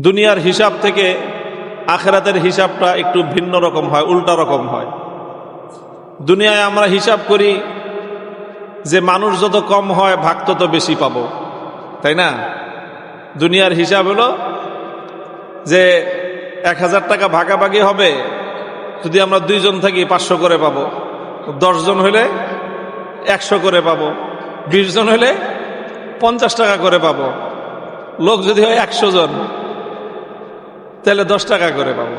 দুনিয়ার হিসাব থেকে আখিরাতের হিসাবটা একটু ভিন্ন রকম হয়, উল্টা রকম হয়। দুনিয়ায় আমরা হিসাব করি যে মানুষ যত কম হয় ভাগ তত বেশি পাবো, তাই না? দুনিয়ার হিসাব হলো যে 1000 টাকা ভাগাভাগি হবে, যদি আমরা 2 জন থাকি 500 করে পাবো, 10 জন হলে 100 করে পাবো, 20 জন হলে 50 টাকা করে পাবো, লোক যদি হয় 100 জন তাহলে 10 টাকা করে পাবো।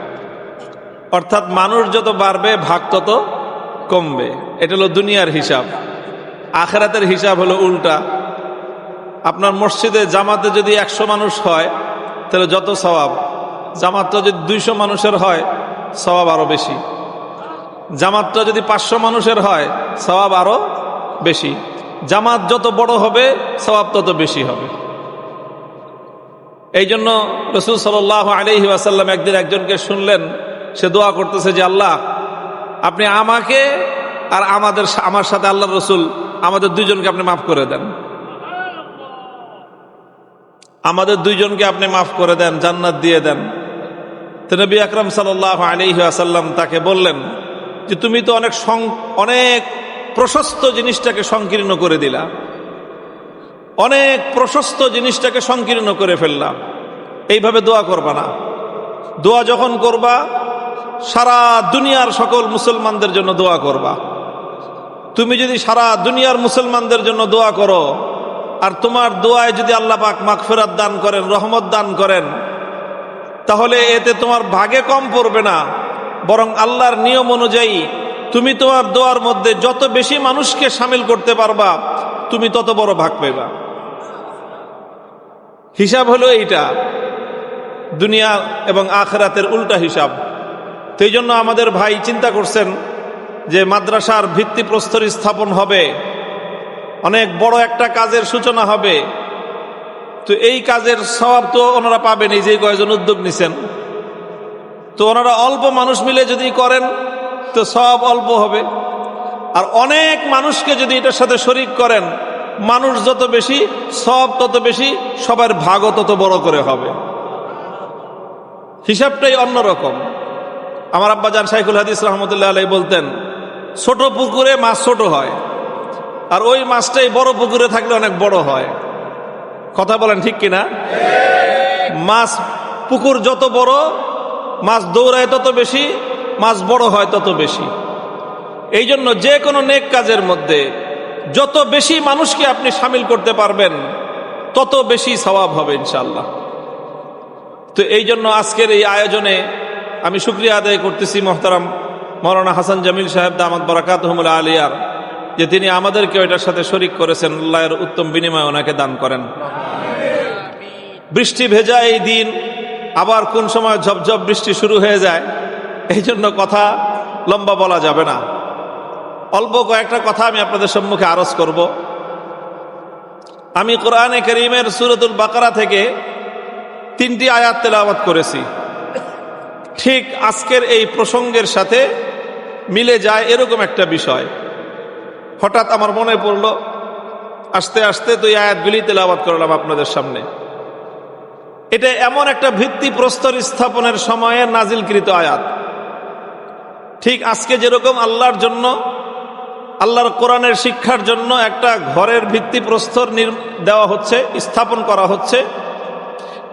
অর্থাৎ মানুষ যত বাড়বে ভাগ তত কমবে। এটা হলো দুনিয়ার হিসাব। আখিরাতের হিসাব হলো উল্টা। আপনার মসজিদে জামাতে যদি 100 মানুষ হয় তাহলে যত সওয়াব, জামাতটা যদি 200 মানুষের হয় সওয়াব আরো বেশি। জামাতটা যদি 500 মানুষের হয় সওয়াব আরো বেশি। জামাত যত বড় হবে সওয়াব তত বেশি হবে। এই জন্য রাসূল সাল্লাল্লাহু আলাইহি ওয়াসাল্লাম একদিন একজনকে শুনলেন, সে দোয়া করতেছে যে আল্লাহ, আপনি আমাকে আর আমার সাথে আল্লাহর রাসূল আমাদের 2 জনকে আপনি মাফ করে দেন, আমাদের 2 জনকে আপনি মাফ করে দেন, জান্নাত দিয়ে দেন। তো নবী আকরাম সাল্লাল্লাহু আলাইহি ওয়াসাল্লাম তাকে বললেন যে তুমি তো অনেক প্রশস্ত জিনিসটাকে সংকীর্ণ করে দিলা, অনেক প্রশস্ত জিনিসটাকে সংকীর্ণ করে ফেললাম। এইভাবে দোয়া করবা না। দোয়া যখন করবা সারা দুনিয়ার সকল মুসলমানদের জন্য দোয়া করবা। তুমি যদি সারা দুনিয়ার মুসলমানদের জন্য দোয়া করো আর তোমার দোয়ায় যদি আল্লাহ পাক মাগফিরাত দান করেন, রহমত দান করেন, তাহলে এতে তোমার ভাগে কম পড়বে না, বরং আল্লাহর নিয়ম অনুযায়ী তুমি তোমার দোয়ার মধ্যে যত বেশি মানুষকে শামিল করতে পারবা তুমি তত বড় ভাগ পাইবা। হিসাব হলো এইটা, দুনিয়া এবং আখিরাতের উল্টা হিসাব। তো এই জন্য আমাদের ভাই চিন্তা করছেন যে মাদ্রাসার ভিত্তিপ্রস্তর স্থাপন হবে, অনেক বড় একটা কাজের সূচনা হবে। তো এই কাজের সওয়াব তো ওনারা পাবেন, এই যে কয়েকজন উদ্যোগ নিছেন। তো ওনারা অল্প মানুষ মিলে যদি করেন তো সওয়াব অল্প হবে, আর অনেক মানুষকে যদি এটার সাথে শরীক করেন, মানুষ যত বেশি সওয়াব তত বেশি, সবার ভাগও তত বড় করে হবে। হিসাবটাই অন্যরকম। আমার আব্বাজান শাইখুল হাদিস রহমতুল্লাহ আলাইহি বলতেন, ছোট পুকুরে মাছ ছোট হয়, আর ওই মাছটাই বড় পুকুরে থাকলে অনেক বড় হয়। কথা বলেন ঠিক কিনা? মাছ পুকুর যত বড়, মাছ দৌড়ায় তত বেশি, মাছ বড় হয় তত বেশি। এই জন্য যে কোনো নেক কাজের মধ্যে যত বেশি মানুষকে আপনি শামিল করতে পারবেন তত বেশি সওয়াব হবে ইনশাআল্লাহ। তো এই জন্য আজকের এই আয়োজনে আমি শুকরিয়া আদায় করতেছি মুহতারাম মাওলানা হাসান জামিল সাহেব দামাত বারাকাতুহুমুল আলিয়ার, যে তিনি আমাদেরকে এটার সাথে শরীক করেছেন। আল্লাহর উত্তম বিনিময় ওনাকে দান করেন। বৃষ্টি ভেজা এই দিন, আবার কোন সময় ঝপঝপ বৃষ্টি শুরু হয়ে যায়, এই জন্য কথা লম্বা বলা যাবে না। অল্প কয়েকটা কথা আমি আপনাদের সম্মুখে আরজ করব। আমি কোরআনে কারীমের সূরাতুল বাকারা থেকে 3টি আয়াত তেলাওয়াত করেছি। ঠিক আজকের এই প্রসঙ্গের সাথে মিলে যায় এরকম একটা বিষয় হঠাৎ আমার মনে পড়ল। আস্তে আস্তে তো এই আয়াতগুলি তেলাওয়াত করলাম আপনাদের সামনে। এটা এমন একটা ভিত্তিপ্রস্তর স্থাপনের সময়ে নাজিলকৃত আয়াত। ঠিক আজকে যেরকম আল্লাহর জন্য, আল্লাহর কোরআনের শিক্ষার জন্য একটা ঘরের ভিত্তিপ্রস্তর দেওয়া হচ্ছে, স্থাপন করা হচ্ছে,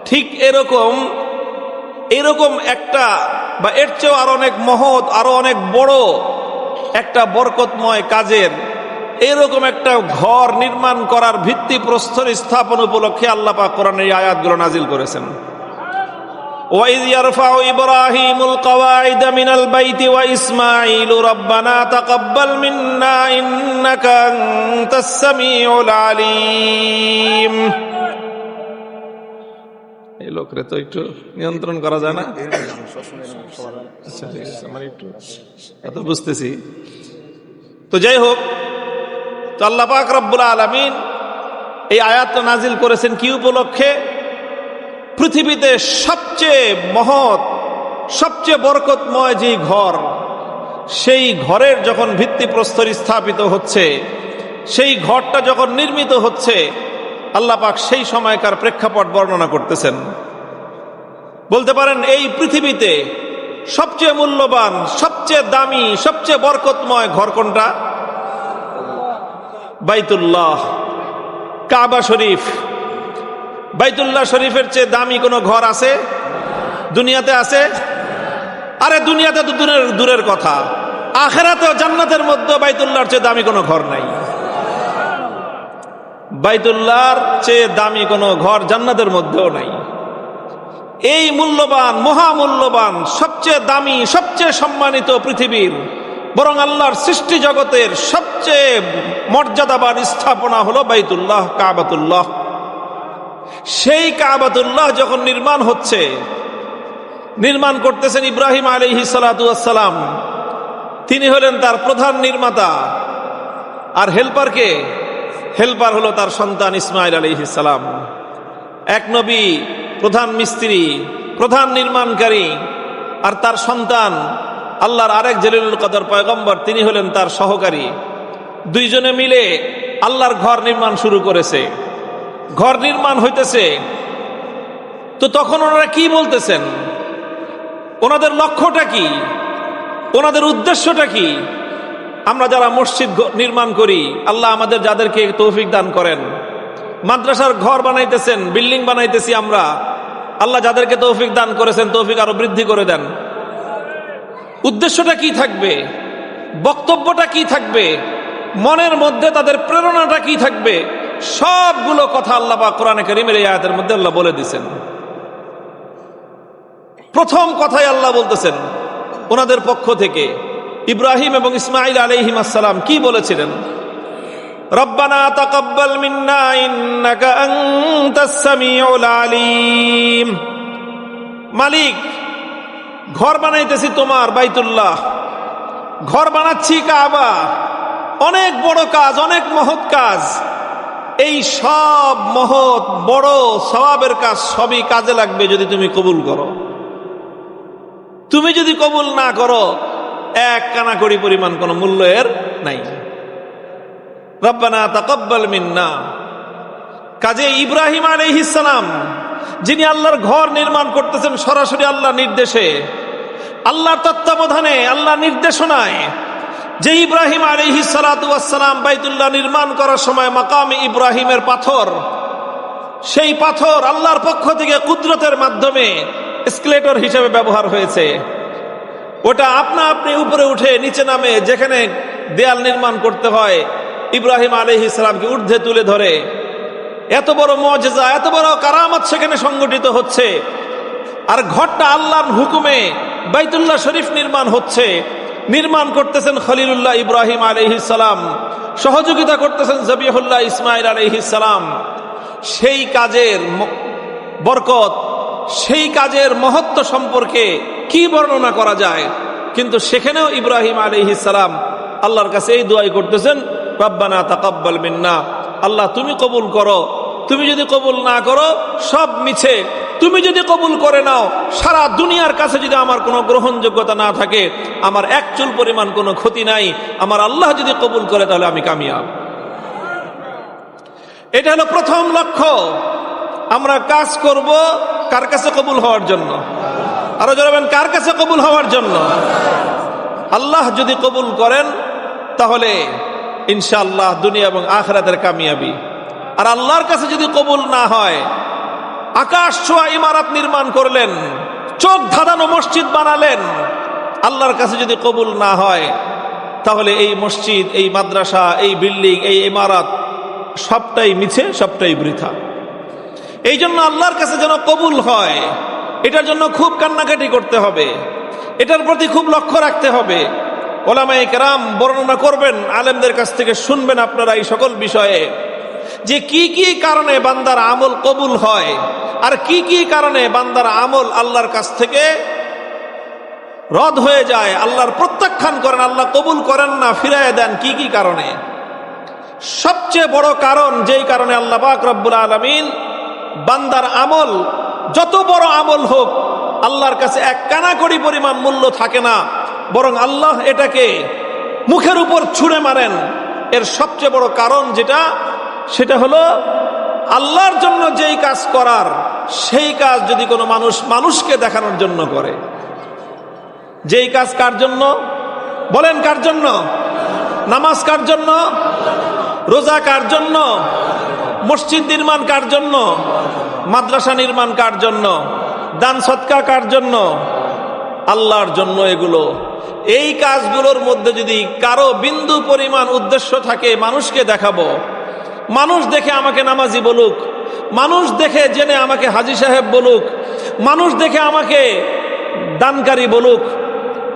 ঠিক এরকম একটা বা এর চেয়েও আরো অনেক মহৎ, আরো অনেক বড় একটা বরকতময় কাজের এরকম একটা ঘর নির্মাণ করার ভিত্তিপ্রস্তর স্থাপন উপলক্ষে আল্লাহ পাক কোরআনের এই আয়াতগুলো নাজিল করেছেন। وَإِذْ يَرْفَعُ إِبْرَاهِيمُ الْقَوَاعِدَ مِنَ الْبَيْتِ وَإِسْمَاعِيلُ رَبَّنَا تَقَبَّلْ مِنَّا إِنَّكَ أَنْتَ السَّمِيعُ الْعَلِيمُ। এই লোকরে তো একটু নিয়ন্ত্রণ করা যায় না। আচ্ছা ঠিক আছে, আমার একটু এত বুঝতেছি। তো যাই হোক, তো আল্লাহ পাক রব্বুল আলামিন এই আয়াতটা নাজিল করেছেন কি উপলক্ষে? পৃথিবীতে সবচেয়ে মহৎ, সবচেয়ে বরকতময় যে ঘর, সেই ঘরের যখন ভিত্তিপ্রস্তর স্থাপিত হচ্ছে, সেই ঘরটা যখন নির্মিত হচ্ছে, আল্লাহ পাক সেই সময়কার প্রেক্ষাপট বর্ণনা করতেছেন। বলতে পারেন এই পৃথিবীতে সবচেয়ে মূল্যবান, সবচেয়ে দামি, সবচেয়ে বরকতময় ঘর কোনটা? বাইতুল্লাহ, কাবা শরীফ। বাইতুল্লাহ শরীফের চেয়ে দামি কোনো ঘর আছে দুনিয়াতে? আছে? আরে দুনিয়াতে তো দূরের কথা, আখিরাতেও জান্নাতের মধ্যে বাইতুল্লাহর চেয়ে দামি কোনো ঘর নাই। বাইতুল্লাহর চেয়ে দামি কোনো ঘর জান্নাতের মধ্যেও নাই। এই মূল্যবান, মহামূল্যবান, সবচেয়ে দামি, সবচেয়ে সম্মানিত পৃথিবীর, বরং আল্লাহর সৃষ্টি জগতের সবচেয়ে মর্যাদাবান স্থাপনা হলো বাইতুল্লাহ, কাবাতুল্লাহ। সেই কাবাতুল্লাহ যখন নির্মাণ হচ্ছে, নির্মাণ করতেছেন ইব্রাহিম আলাইহিস সালাতু ওয়াস সালাম। তিনি হলেন তার প্রধান নির্মাতা। আর হেল্পার কে? হেল্পার হলো তার সন্তান ইসমাইল আলাইহিস সালাম। এক নবী, প্রধান মিস্ত্রি, প্রধান নির্মাণকারী, আর তার সন্তান আল্লাহর আরেক জলিলুল কদর পয়গম্বর, তিনি হলেন তার সহকারী। দুইজনে মিলে আল্লাহর ঘর নির্মাণ শুরু করেছে। ঘর নির্মাণ হইতেছে, তো তখন ওনারা কি বলতেছেন? ওনাদের লক্ষ্যটা কি? ওনাদের উদ্দেশ্যটা কি? আমরা যারা মসজিদ নির্মাণ করি, আল্লাহ আমাদের যাদেরকে তৌফিক দান করেন, মাদ্রাসার ঘর বানাইতেছেন, বিল্ডিং বানাইতেছি আমরা, আল্লাহ যাদেরকে তৌফিক দান করেছেন তৌফিক আরো বৃদ্ধি করে দেন। উদ্দেশ্যটা কি থাকবে? বক্তব্যটা কি থাকবে? মনের মধ্যে তাদের প্রেরণাটা কি থাকবে? সবগুলো কথা আল্লাহ পাক কোরআনে কারীমের এই আয়াতের মধ্যে আল্লাহ বলে দিয়েছেন। প্রথম কথাই আল্লাহ বলতেছেন ওনাদের পক্ষ থেকে, ইব্রাহিম এবং ইসমাইল আলাইহিস সালাম কি বলেছিলেন? রব্বানা তাকাব্বাল মিন্না ইন্নাকা আনতাস সামিউল আলিম। মালিক, ঘর বানাইতেছি তোমার বাইতুল্লাহ, ঘর বানাচ্ছি কাবা, অনেক বড় কাজ, অনেক মহৎ কাজ। এই সব মহৎ বড় সওয়াবের কাজ সবই কাজে লাগবে যদি তুমি কবুল করো। তুমি যদি কবুল না করো, এক কানাকড়ি পরিমাণ কোনো মূল্য এর নাই। রব্বানা তাকাব্বাল মিন্না। কাজে ইব্রাহিম আলাইহিস সালাম, যিনি আল্লাহর ঘর নির্মাণ করতেছেন সরাসরি আল্লাহর নির্দেশে, আল্লাহর তত্ত্বাবধানে, আল্লাহর নির্দেশনায়, যে ইব্রাহিম আলাইহিস সালাতু ওয়াস সালাম বাইতুল্লাহ নির্মাণ করার সময় মাকামে ইব্রাহিমের পাথর, সেই পাথর আল্লাহর পক্ষ থেকে কুদরতের মাধ্যমে এসকেলেটর হিসেবে ব্যবহার হয়েছে। ওটা আপনা আপনি উপরে উঠে নিচে নামে, যেখানে দেয়াল নির্মাণ করতে হয় ইব্রাহিম আলাইহিস সালামকে ঊর্ধ্বে তুলে ধরে। এত বড় মুআজিজা, এত বড় কারামত সেখানে সংগঠিত হচ্ছে। আর ঘরটা আল্লাহর হুকুমে বাইতুল্লাহ শরীফ নির্মাণ হচ্ছে। নির্মাণ করতেছেন খলিলুল্লাহ ইব্রাহিম আলাইহিস সালাম, সহযোগিতা করতেছেন জবিহুল্লাহ ইসমাইল আলাইহিস সালাম। সেই কাজের বরকত, সেই কাজের মহত্ব সম্পর্কে কি বর্ণনা করা যায়? কিন্তু সেখানেও ইব্রাহিম আলাইহিস সালাম আল্লাহর কাছে এই দোয়াই করতেছেন, রব্বানা তাকাব্বাল মিন্না, আল্লাহ তুমি কবুল করো। তুমি যদি কবুল না করো সব মিছে, তুমি যদি কবুল করে নাও, সারা দুনিয়ার কাছে যদি আমার কোনো গ্রহণযোগ্যতা না থাকে, আমার এক চুল পরিমাণ কোনো ক্ষতি নাই। আমার আল্লাহ যদি কবুল করে তাহলে আমি কামিয়াব। এটা হলো প্রথম লক্ষ্য। আমরা কাজ করব কার কাছে? কবুল হওয়ার জন্য। আরো জানাবেন, কার কাছে কবুল হওয়ার জন্য? আল্লাহ যদি কবুল করেন তাহলে ইনশাআল্লাহ দুনিয়া এবং আখিরাতের কামিয়াবি। আর আল্লাহর কাছে যদি কবুল না হয়, আকাশ ছোঁয়া ইমারত নির্মাণ করলেন, চোখ ধাঁধানো মসজিদ বানালেন, আল্লাহর কাছে যদি কবুল না হয় তাহলে এই মসজিদ, এই মাদ্রাসা, এই বিল্ডিং, এই ইমারত সবটাই মিছে, সবটাই বৃথা। এই জন্য আল্লাহর কাছে যেন কবুল হয়, এটার জন্য খুব কান্নাকাটি করতে হবে, এটার প্রতি খুব লক্ষ্য রাখতে হবে। ওলামায়ে কেরাম বর্ণনা করবেন, আলেমদের কাছ থেকে শুনবেন আপনারা এই সকল বিষয়ে, যে কি কি কারণে বান্দার আমল কবুল হয় আর কি কি কারণে বান্দার আমল আল্লাহর কাছ থেকে রদ হয়ে যায়, আল্লাহর প্রত্যাখ্যান করেন, আল্লাহ কবুল করেন না, ফিরায় দেন। কি কি কারণে? সবচেয়ে বড় কারণ, যেই কারণে আল্লাহ পাক রব্বুল আলামিন বান্দার আমল, যত বড় আমল হোক, আল্লাহর কাছে এক কানাকড়ি পরিমাণ মূল্য থাকে না, বরং আল্লাহ এটাকে মুখের উপর ছুঁড়ে মারেন। এর সবচেয়ে বড় কারণ যেটা, সেটা হলো আল্লাহর জন্য যেই কাজ করার, সেই কাজ যদি কোনো মানুষ মানুষকে দেখানোর জন্য করে, যেই কাজ কার জন্য বলেন, কার জন্য? নামাজ কার জন্য? রোজা কার জন্য? মসজিদ নির্মাণ কার জন্য? মাদ্রাসা নির্মাণ কার জন্য? দান সদকা কার জন্য? আল্লাহর জন্য। এগুলো, এই কাজগুলোর মধ্যে যদি কারো বিন্দু পরিমাণ উদ্দেশ্য থাকে মানুষকে দেখাবো, মানুষ দেখে আমাকে নামাজি বলুক, মানুষ দেখে জেনে আমাকে হাজী সাহেব বলুক, মানুষ দেখে আমাকে দানকারী বলুক,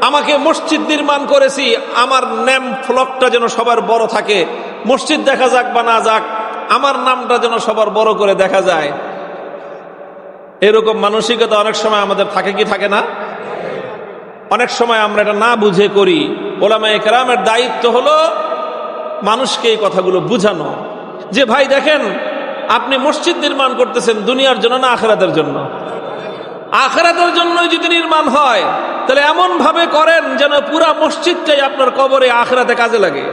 আমাকে মসজিদ নির্মাণ করেছি, আমার নেম ফলকটা যেন সবার বড় থাকে, মসজিদ দেখা যাক বা না যাক, আমার নামটা যেন সবার বড় করে দেখা যায়, এরকম মানসিকতা অনেক সময় আমাদের থাকে কি থাকে না? অনেক সময় আমরা এটা না বুঝে করি। ওলামায়ে কেরামের দায়িত্ব হলো মানুষকে এই কথাগুলো বুঝানো, যে ভাই দেখেন, আপনি মসজিদ নির্মাণ করতেছেন দুনিয়ার জন্য না আখিরাতের জন্য? আখিরাতের জন্যই যদি নির্মাণ হয় তাহলে এমন ভাবে করেন যেন পুরা মসজিদটাই আপনার কবরে আখিরাতে কাজে লাগে।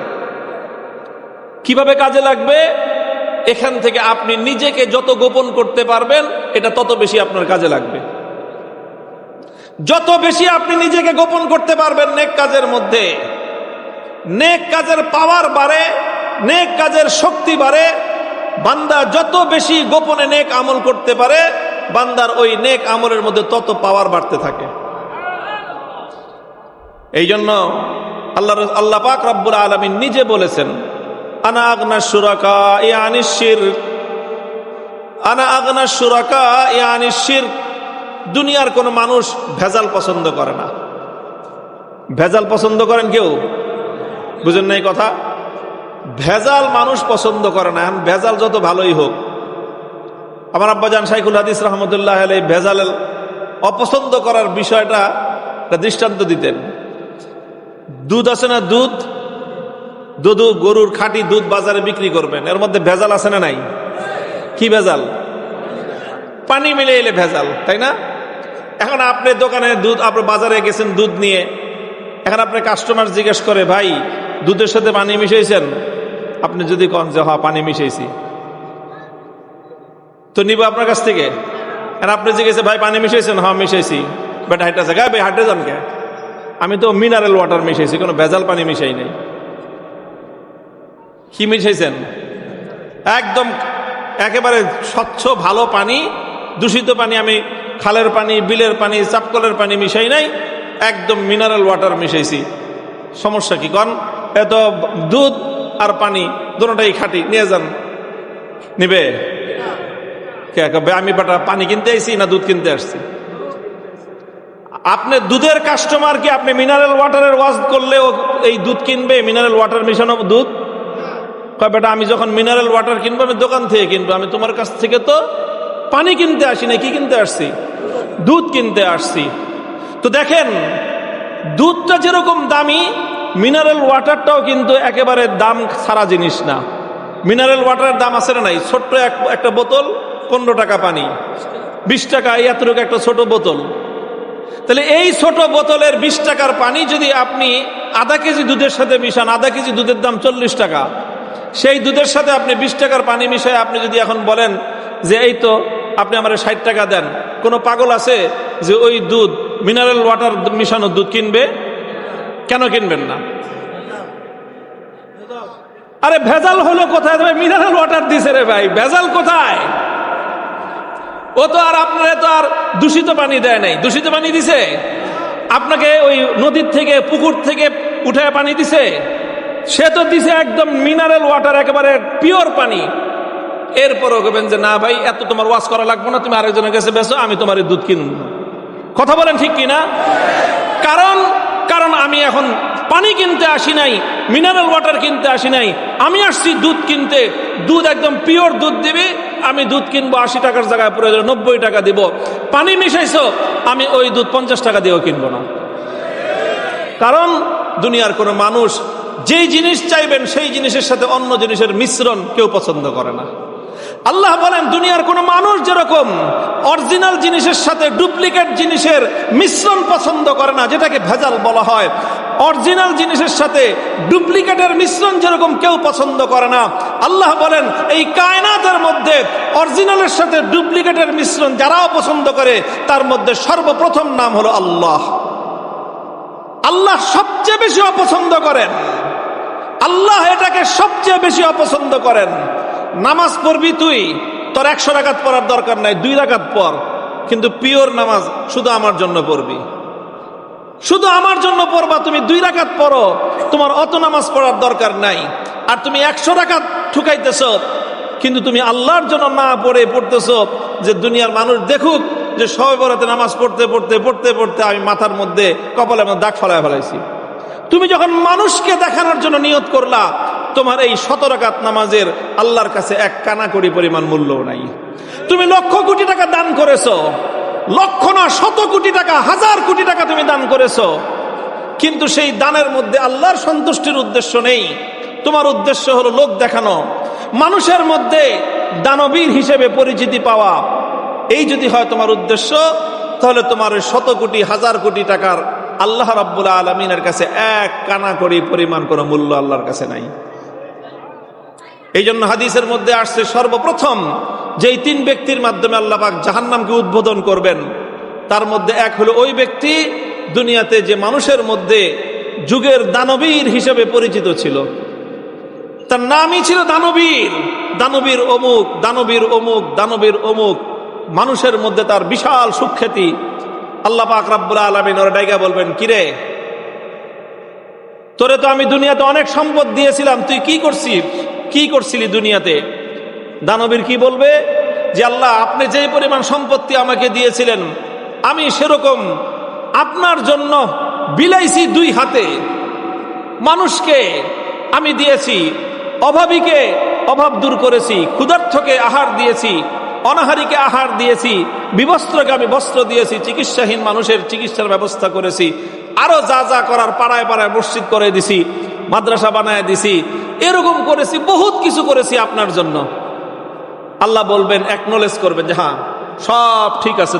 কিভাবে কাজে লাগবে? এখান থেকে আপনি নিজেকে যত গোপন করতে পারবেন এটা তত বেশি আপনার কাজে লাগবে। যত বেশি আপনি নিজেকে গোপন করতে পারবেন নেক কাজের মধ্যে, নেক কাজের পাওয়ার বাড়ে, নেক কাজের শক্তি বাড়ে। বান্দা যত বেশি গোপনে নেক আমল করতে পারে, বান্দার ওই নেক আমলের মধ্যে তত পাওয়ার বাড়তে থাকে। এই জন্য আল্লাহ পাক রব্বুল আলামিন নিজে বলেছেন, আনা আগনা শুরাকা ইয়ানিশ শিরক, আনা আগনা শুরাকা ইয়ানিশ শিরক। দুনিয়ার কোন মানুষ ভেজাল পছন্দ করে না। ভেজাল পছন্দ করেন কেউ? বুঝেন না এই কথা? ভেজাল মানুষ পছন্দ করে না। ভেজাল যত ভালোই হোক। আমার আব্বাজান শাইখুল হাদিস রহমতুল্লাহ আলাইহি ভেজাল অপছন্দ করার বিষয়টা দৃষ্টান্ত দিতেন। দুধ আছে না, দুধ গরুর খাঁটি দুধ বাজারে বিক্রি করবেন, এর মধ্যে ভেজাল আছে না নাই? কি ভেজাল? পানি মিলে এলে ভেজাল, তাই না? এখন আপনি দোকানে দুধ, আপনি বাজারে গেছেন দুধ নিয়ে, এখন আপনি কাস্টমার জিজ্ঞেস করে, ভাই দুধের সাথে পানি মিশাইছেন? আপনি যদি কন যে হ্যাঁ পানি মিশাইছি, তো নিব আপনার কাছ থেকে। আর আপনি জিজ্ঞেসে, ভাই পানি মিশাইছেন? হ্যাঁ মিশাইছি। বাট হাইটা আছে, ভাই হাইটে যান কে? আমি তো মিনারেল ওয়াটার মিশাইছি, কোনো ভেজাল পানি মিশাই নাই। কি মিশাইছেন? একদম একেবারে স্বচ্ছ ভালো পানি, দূষিত পানি আমি খালের পানি, বিলের পানি, চাপকলের পানি মিশাই নাই, একদম মিনারেল ওয়াটার মিশাইছি। সমস্যা কি কন? এত দুধ আর পানি দুটোটাই খাঁটি, নিয়ে যান। নিবে? আমি বাটা পানি কিনতে আইছি না দুধ কিনতে আসছি? আপনি দুধের কাস্টমার কি আপনি মিনারেল ওয়াটারের ওয়াজ করলেও এই দুধ কিনবে? মিনারেল ওয়াটার মিশানো দুধ? কয় বেটা আমি যখন মিনারেল ওয়াটার কিনবো আমি দোকান থেকে কিনবো, আমি তোমার কাছ থেকে তো পানি কিনতে আসি না, কি কিনতে আসছি? দুধ কিনতে আসছি। তো দেখেন, দুধটা যেরকম দামি, মিনারেল ওয়াটারটাও কিন্তু একেবারে দাম ছাড়া জিনিস না। মিনারেল ওয়াটারের দাম আছে না নাই? ছোট্ট একটা বোতল 15 টাকা, পানি 20 টাকা, এতটুকু একটা ছোট বোতল। তাহলে এই ছোট বোতলের 20 টাকার পানি যদি আপনি আধা কেজি দুধের সাথে মিশান, আধা কেজি দুধের দাম 40 টাকা, সেই দুধের সাথে আপনি 20 টাকার পানি মিশায় আপনি যদি এখন বলেন যে এই তো আপনি আমার 60 টাকা দেন, কোনো পাগল আছে যে ওই দুধ মিনারেল ওয়াটার মিশানো দুধ কিনবে? কেন কিনবেন না? আরে ভেজাল হলো কোথায়? মিনারেল ওয়াটার দিছে রে ভাই, ভেজাল কোথায়? ও তো আর আপনারা তো আর দূষিত পানি দেয় নাই। দূষিত পানি দিছে? আপনাকে ওই নদীর থেকে, পুকুর থেকে উঠে পানি দিছে? সে তো দিছে একদম মিনারেল ওয়াটার, একেবারে পিওর পানি। এরপরও বলবেন যে না ভাই এত তোমার ওয়াশ করা লাগবে না, তুমি আরেকজনের কাছে বেচো, আমি তোমার দুধ কিনব। কথা বলেন ঠিক কিনা? কারণ আমি এখন পানি কিনতে আসি নাই, মিনারেল ওয়াটার কিনতে আসি নাই, আমি আসছি দুধ কিনতে। দুধ একদম পিওর দুধ দিবি, আমি দুধ কিনবো 80 টাকার জায়গায় প্রয়োজন 90 টাকা দিব। পানি মিশাইছো, আমি ওই দুধ 50 টাকা দিয়েও কিনবো না। কারণ দুনিয়ার কোনো মানুষ যেই জিনিস চাইবেন সেই জিনিসের সাথে অন্য জিনিসের মিশ্রণ কেউ পছন্দ করে না। আল্লাহ বলেন দুনিয়ার কোন মানুষ যেরকম অরিজিনাল জিনিসের সাথে ডুপ্লিকেট জিনিসের মিশ্রণ পছন্দ করে না, যেটাকে ভেজাল বলা হয়, অরিজিনাল জিনিসের সাথে ডুপ্লিকেটের মিশ্রণ যেরকম কেউ পছন্দ করে না, আল্লাহ বলেন এই কায়নাতের মধ্যে অরিজিনালের সাথে ডুপ্লিকেটের মিশ্রণ যারাও পছন্দ করে তার মধ্যে সর্বপ্রথম নাম হলো আল্লাহ। আল্লাহ সবচেয়ে বেশি অপছন্দ করেন, আল্লাহ এটাকে সবচেয়ে বেশি অপছন্দ করেন। নামাজ পড়বি তুই, তোর 100 রাকাত পড়ার দরকার নাই, 2 রাকাত পড়, কিন্তু পিওর নামাজ শুধু আমার জন্য পড়বি, শুধু আমার জন্য পড়বা। তুমি 2 রাকাত পড়ো, তোমার অত নামাজ পড়ার দরকার নাই। আর তুমি 100 রাকাত ঠুকাইতেছ, কিন্তু তুমি আল্লাহর জন্য না পড়ে পড়তেছ যে দুনিয়ার মানুষ দেখুক যে শবে বরাতে নামাজ পড়তে পড়তে পড়তে পড়তে আমি মাথার মধ্যে কপালের মধ্যে দাগ ফলায় ফেলাইছি। তুমি যখন মানুষকে দেখানোর জন্য নিয়ত করলা, তোমার এই 100 রাকাত নামাজের আল্লাহর কাছে 1 কানাকড়ি পরিমাণ মূল্যও নাই। তুমি লক্ষ কোটি টাকা দান করেছো, লক্ষ না 100 কোটি টাকা, 1000 কোটি টাকা তুমি দান করেছো, কিন্তু সেই দানের মধ্যে আল্লাহর সন্তুষ্টির উদ্দেশ্য নেই। তোমার উদ্দেশ্য হলো লোক দেখানো, মানুষের মধ্যে দানবীর হিসেবে পরিচিতি পাওয়া। এই যদি হয় তোমার উদ্দেশ্য, তাহলে তোমার 100 কোটি 1000 কোটি টাকার আল্লাহ রাব্বুল আলামিনের কাছে 1 কানাকড়ি পরিমাণ কোনো মূল্য আল্লাহর কাছে নাই। এই জন্য হাদিসের মধ্যে আসছে সর্বপ্রথম যেই 3 ব্যক্তির মাধ্যমে আল্লাহ পাক জাহান্নামকে উদ্বোধন করবেন, তার মধ্যে এক হলো ওই ব্যক্তি দুনিয়াতে যে মানুষের মধ্যে যুগের দানবীর হিসেবে পরিচিত ছিল, তার নামই ছিল দানবীর, দানবীর অমুক, দানবীর অমুক, দানবীর অমুক। মানুষের মধ্যে তার বিশাল সুখ্যাতি। আল্লাহ পাক রব্বুল আলামিন ওর ডাইগা বলবেন, কিরে তোরে তো আমি দুনিয়াতে অনেক সম্পদ দিয়েছিলাম, তুই কি করছিলি দুনিয়াতে? দানবীর কি বলবে যে আল্লাহ আপনি যেই পরিমাণ সম্পত্তি আমাকে দিয়েছিলেন আমি সেরকম আপনার জন্য বিলাইছি 2 হাতে। মানুষকে আমি দিয়েছি, অভাবীকে অভাব দূর করেছি, ক্ষুধার্তকে আহার দিয়েছি, অনাহারীকে আহার দিয়েছি, বিবস্ত্রকে আমি বস্ত্র দিয়েছি, চিকিৎসাহীন মানুষের চিকিৎসার ব্যবস্থা করেছি, আরো যা যা করার পাড়ায় পাড়ায় মসজিদ করে দিছি, মাদ্রাসা বানায় দিছি, এরকম করেছি, বহুত কিছু করেছি আপনার জন্য। আল্লাহ বলবেন, একনলেজ করবেন যে হ্যাঁ সব ঠিক আছে,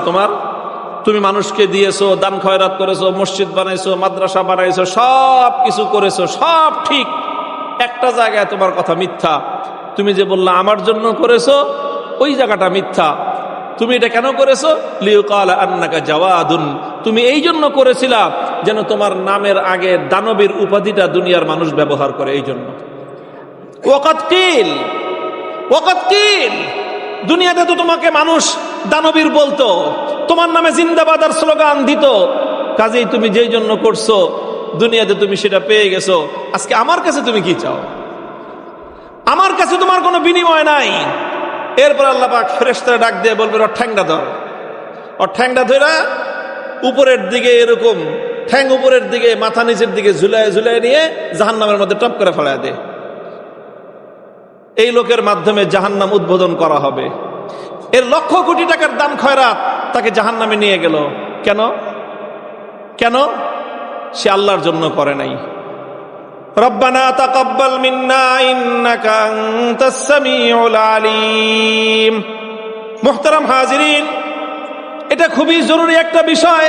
তুমি মানুষকে দিয়েছো, দান খয়রাত করেছো, মসজিদ বানাইছো, মাদ্রাসা বানাইছো, সব কিছু করেছো, সব ঠিক। একটা জায়গায় তোমার কথা মিথ্যা, তুমি যে বললা আমার জন্য করেছো ওই জায়গাটা মিথ্যা। তুমি এটা কেন করেছো? লিউকাল আন্নাকা জাওয়াদুন, তুমি এই জন্য করেছিলা যেন তোমার নামের আগে দানবীর উপাধিটা দুনিয়ার মানুষ ব্যবহার করে, এই জন্য। ওয়াকাত কিল, দুনিয়াতে তো তোমাকে মানুষ দানবীর বলতো, তোমার নামে জিন্দাবাদের স্লোগান দিত, কাজেই তুমি যেই জন্য করছো দুনিয়াতে তুমি সেটা পেয়ে গেছো। আজকে আমার কাছে তুমি কি চাও? আমার কাছে তোমার কোনো বিনিময় নাই। এরপর আল্লাহ পাক ফেরেশতারা ডাক দিয়ে বলবেন, ওর ঠ্যাংটা ধর। ওর ঠ্যাংটা ধরে উপরের দিকে, এরকম ঠ্যাং উপরের দিকে, মাথা নিচের দিকে ঝুলায় ঝুলায় নিয়ে জাহান্নামের মধ্যে টপ করে ফেলায় দে। এই লোকের মাধ্যমে জাহান্নাম উদ্বোধন করা হবে। এর লক্ষ কোটি টাকার দান খয়রাত তাকে জাহান্নামে নিয়ে গেল। কেন? সে আল্লাহর জন্য করে নাই। রব্বানা তাকাব্বাল মিন্না ইন্নাকা আনতাস সামিউল আলিম। মুহতারাম হাজিরিন, এটা খুবই জরুরি একটা বিষয়।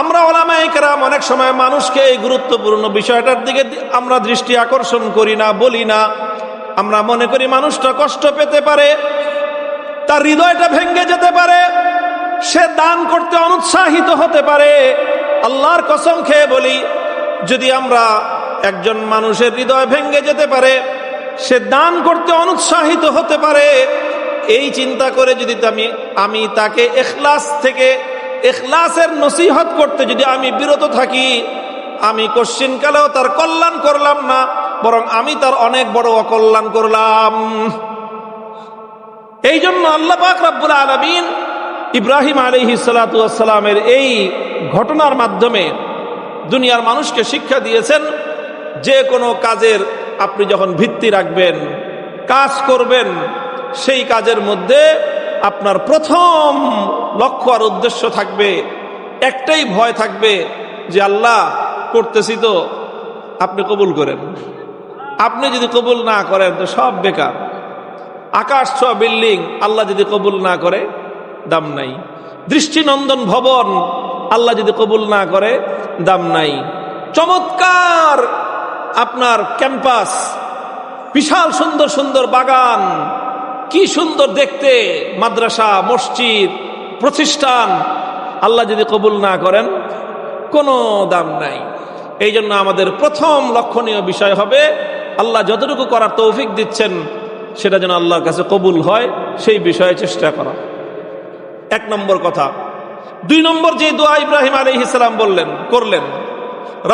আমরা উলামায়ে কেরাম অনেক সময় মানুষকে এই গুরুত্বপূর্ণ বিষয়টার দিকে আমরা দৃষ্টি আকর্ষণ করি না, বলি না। আমরা মনে করি মানুষটা কষ্ট পেতে পারে, তার হৃদয়টা ভেঙে যেতে পারে, সে দান করতে অনুৎসাহিত হতে পারে। আল্লাহর কসম খেয়ে বলি, যদি আমরা একজন মানুষের হৃদয় ভেঙে যেতে পারে, সে দান করতে অনুৎসাহিত হতে পারে, এই চিন্তা করে যদি আমি তাকে ইখলাসের নসিহত করতে যদি আমি বিরত থাকি, আমি কশ্চিনকালেও তার কল্যাণ করলাম না, বরং আমি তার অনেক বড় অকল্যাণ করলাম। এই জন্য আল্লাহ পাক রব্বুল আলামিন ইব্রাহিম আলাইহিস সালাতু ওয়াস সালামের এই ঘটনার মাধ্যমে দুনিয়ার মানুষকে শিক্ষা দিয়েছেন, যে কোনো কাজের আপনি যখন ভিত্তি রাখবেন, কাজ করবেন, সেই কাজের মধ্যে আপনার প্রথম লক্ষ্য আর উদ্দেশ্য থাকবে, একটাই ভয় থাকবে যে আল্লাহ করতেছি তো আপনি কবুল করেন। আপনি যদি কবুল না করেন তো সব বেকার। আকাশ ছোঁয়া বিল্ডিং আল্লাহ যদি কবুল না করে দাম নাই। দৃষ্টিনন্দন ভবন আল্লাহ যদি কবুল না করে দাম নাই। চমৎকার আপনার ক্যাম্পাস, বিশাল সুন্দর সুন্দর বাগান, কি সুন্দর দেখতে মাদ্রাসা, মসজিদ, প্রতিষ্ঠান, আল্লাহ যদি কবুল না করেন কোনো দাম নাই। এই জন্য আমাদের প্রথম লক্ষণীয় বিষয় হবে আল্লাহ যতটুকু করার তৌফিক দিচ্ছেন সেটা যেন আল্লাহর কাছে কবুল হয়, সেই বিষয়ে চেষ্টা করা। এক নম্বর কথা। দুই নম্বর যে দোয়া ইব্রাহিম আলাইহিস সালাম করলেন,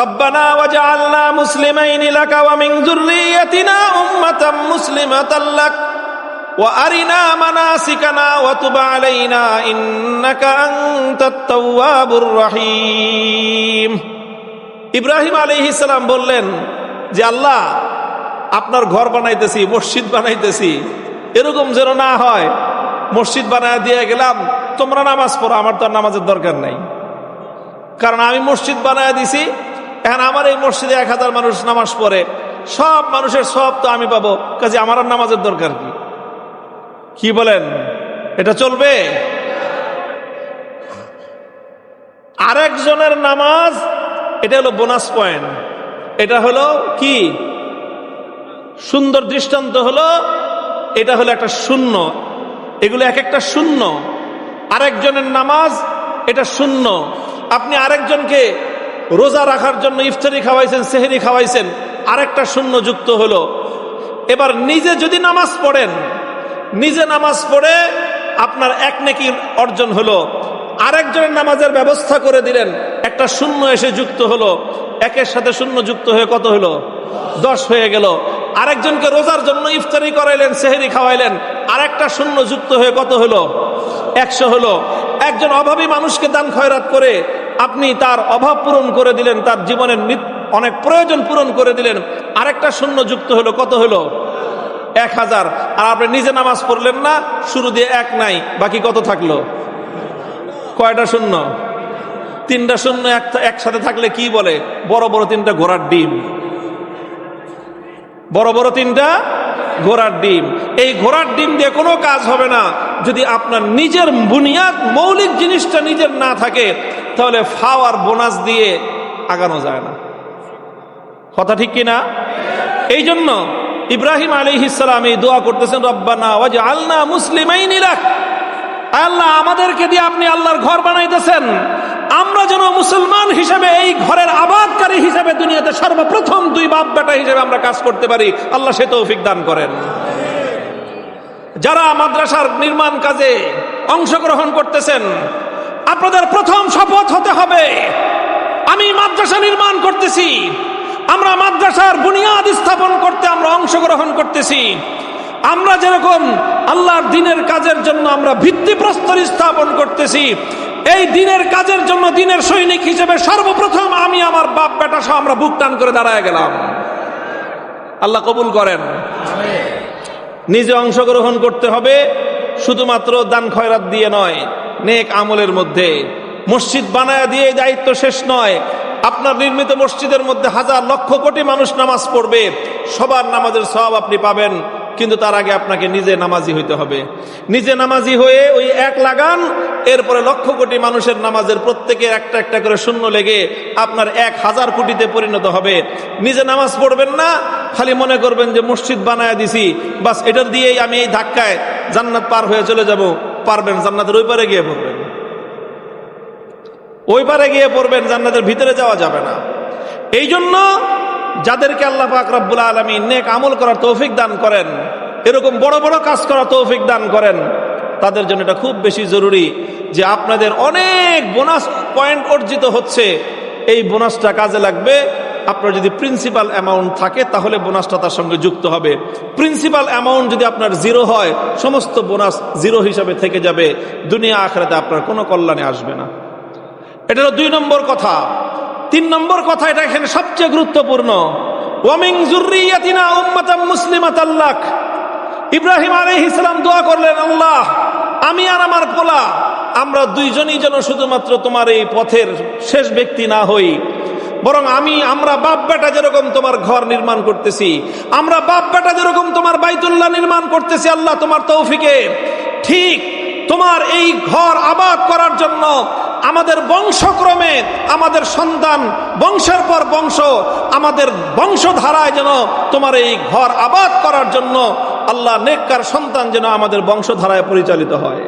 রব্বানা ওয়াজআলনা মুসলিমাইনি লাকা ওয়া মিন যুররিয়্যাতিনা উম্মাতাম মুসলিমাতাল লাক ওয়া আরিনা মানাসিকানা ওয়া তুব আলাইনা ইন্নাকা আনতাত তাওয়াবুর রহিম। ইব্রাহিম আলাইহিস সালাম বললেন যে আল্লাহ, আপনার ঘর বানাইতেছি, মসজিদ বানাইতেছি, এরকম যেন না হয় মসজিদ বানায় দিয়ে গেলাম, তোমরা নামাজ পড়ো, আমার তো আর নামাজের দরকার নাই, কারণ আমি মসজিদ বানায় দিছি, এখন আমার এই মসজিদে 1000 মানুষ নামাজ পড়ে, সব মানুষের সব তো আমি পাবো, কাজে আমার আর নামাজের দরকার কি? কি বলেন, এটা চলবে? আরেকজনের নামাজ, এটা হলো বোনাস পয়েন্ট, এটা হলো কি সুন্দর দৃষ্টান্ত, হলো এটা হলো একটা শূন্য, এগুলো এক একটা শূন্য। আরেকজনের নামাজ এটা শূন্য। আপনি আরেকজনকে রোজা রাখার জন্য ইফতারি খাওয়াইছেন, সেহরি খাওয়াইছেন, আরেকটা শূন্য যুক্ত হলো। এবার নিজে যদি নামাজ পড়েন, নিজে নামাজ পড়ে আপনার এক নেকি অর্জন হলো, আরেকজনের নামাজের ব্যবস্থা করে দিলেন, একটা শূন্য এসে যুক্ত হলো, একের সাথে শূন্য যুক্ত হয়ে কত হলো? 10 হয়ে গেল। আরেকজনকে রোজার জন্য ইফতারি করাইলেন, সেহরি খাওয়াইলেন, আরেকটা শূন্য যুক্ত হয়ে কত হলো? 100 হলো। একজন অভাবী মানুষকে দান খয়রাত করে আপনি তার অভাব পূরণ করে দিলেন, তার জীবনের অনেক প্রয়োজন পূরণ করে দিলেন, আরেকটা শূন্য যুক্ত হলো, কত হলো? 1000। আর আপনি নিজে নামাজ পড়লেন না, শুরু দিয়ে 1 নাই, বাকি কত থাকলো? কয়টা শূন্য? 3টা শূন্য একসাথে থাকলে কি বলে? বড় বড় 3টা ঘোড়ার ডিম। বড় বড় 3টা ঘোড়ার ডিম। এই ঘোড়ার ডিম দিয়ে কোনো কাজ হবে না যদি আপনার নিজের বুনিয়াদ, মৌলিক জিনিসটা নিজের না থাকে, তাহলে ফাও আর বোনাস দিয়ে আগানো যায় না। কথা ঠিক কিনা? এই জন্য ইব্রাহিম আলাইহিস সালাম এই দোয়া করতেছেন, রব্বানা ওয়াজআলনা মুসলিমাইনি লাক, আল্লাহ আমাদেরকে দিয়ে আপনি আল্লাহর ঘর বানাইতেছেন, আমরা যেন মুসলমান হিসেবে, এই ঘরের আবাদকারী হিসেবে দুনিয়াতে সর্বপ্রথম 2 বাপ বেটা হিসেবে আমরা কাজ করতে পারি। আল্লাহ সে তৌফিক দান করেন। যারা মাদ্রাসার নির্মাণ কাজে অংশগ্রহণ করতেছেন, আপনাদের প্রথম শপথ হতে হবে, আমি মাদ্রাসা নির্মাণ করতেছি, আমরা মাদ্রাসার বুনিয়াদ স্থাপন করতে আমরা অংশগ্রহণ করতেছি। আমরা যেরকম আল্লাহর দ্বীনের কাজের জন্য আমরা ভিত্তিপ্রস্তর স্থাপন করতেছি, এই দ্বীনের কাজের জন্য দ্বীনের সৈনিক হিসেবে সর্বপ্রথম আমি আমার বাপ বেটা সহ আমরা বুক টান করে দাঁড়ায় গেলাম। আল্লাহ কবুল করেন। নিজে অংশগ্রহণ করতে হবে, শুধুমাত্র দান খয়রাত দিয়ে নয়, নেক আমলের মধ্যে। মসজিদ বানায় দিয়ে দায়িত্ব শেষ নয়। আপনার নির্মিত মসজিদের মধ্যে 1000 লক্ষ কোটি মানুষ নামাজ পড়বে, সবার নামাজের সওয়াব আপনি পাবেন, কিন্তু তার আগে আপনাকে নিজে নামাজি হইতে হবে। নিজে নামাজি হয়ে ওই 1 লাগান, এরপরে লক্ষ কোটি মানুষের নামাজের প্রত্যেকের একটা একটা করে শূন্য লেগে আপনার 1000 কোটিতে পরিণত হবে। নিজে নামাজ পড়বেন না, খালি মনে করবেন যে মসজিদ বানায় দিছি, বাস এটার দিয়েই আমি এই ধাক্কায় জান্নাত পার হয়ে চলে যাব। পারবেন? জান্নাতের ওই পারে গিয়ে পড়বেন, ওই পারে গিয়ে পড়বেন, জান্নাতের ভিতরে যাওয়া যাবে না। এই জন্য যাদেরকে আল্লাহ পাক রব্বুল আলামিন নেক আমল করার তৌফিক দান করেন, এরকম বড় বড় কাজ করার তৌফিক দান করেন, তাদের জন্য এটা খুব বেশি জরুরি যে আপনাদের অনেক বোনাস পয়েন্ট অর্জিত হচ্ছে, এই বোনাসটা কাজে লাগবে। আপনার যদি প্রিন্সিপাল অ্যামাউন্ট থাকে তাহলে বোনাসটা তার সঙ্গে যুক্ত হবে। প্রিন্সিপাল অ্যামাউন্ট যদি আপনার 0 হয়, সমস্ত বোনাস 0 হিসাবে থেকে যাবে, দুনিয়া আখিরাতে আপনার কোনো কল্যাণে আসবে না। এটা হলো 2 নম্বর কথা। 3 নম্বর কথা, এটা এখানে সবচেয়ে গুরুত্বপূর্ণ, ওয়া মিন যুররিয়াতিনা উম্মাতাম মুসলিমাতাল লাক। ইব্রাহিম আলাইহিস সালাম দোয়া করলেন, আল্লাহ আমি আর আমার পোলা, আমরা 2 জনই যেন শুধুমাত্র তোমার এই পথের শেষ ব্যক্তি না হই, বরং আমরা বাপ বেটা যেরকম তোমার ঘর নির্মাণ করতেছি, আমরা বাপ বেটা যেরকম তোমার বাইতুল্লাহ নির্মাণ করতেছি, আল্লাহ তোমার তৌফিকে ঠিক তোমার এই ঘর আবাদ করার জন্য আমাদের বংশক্রমে আমাদের সন্তান বংশের পর বংশ আমাদের বংশধারায় যেন তোমার এই ঘর আবাদ করার জন্য আল্লাহ নেককার সন্তান যেন আমাদের বংশধারায় পরিচালিত হয়।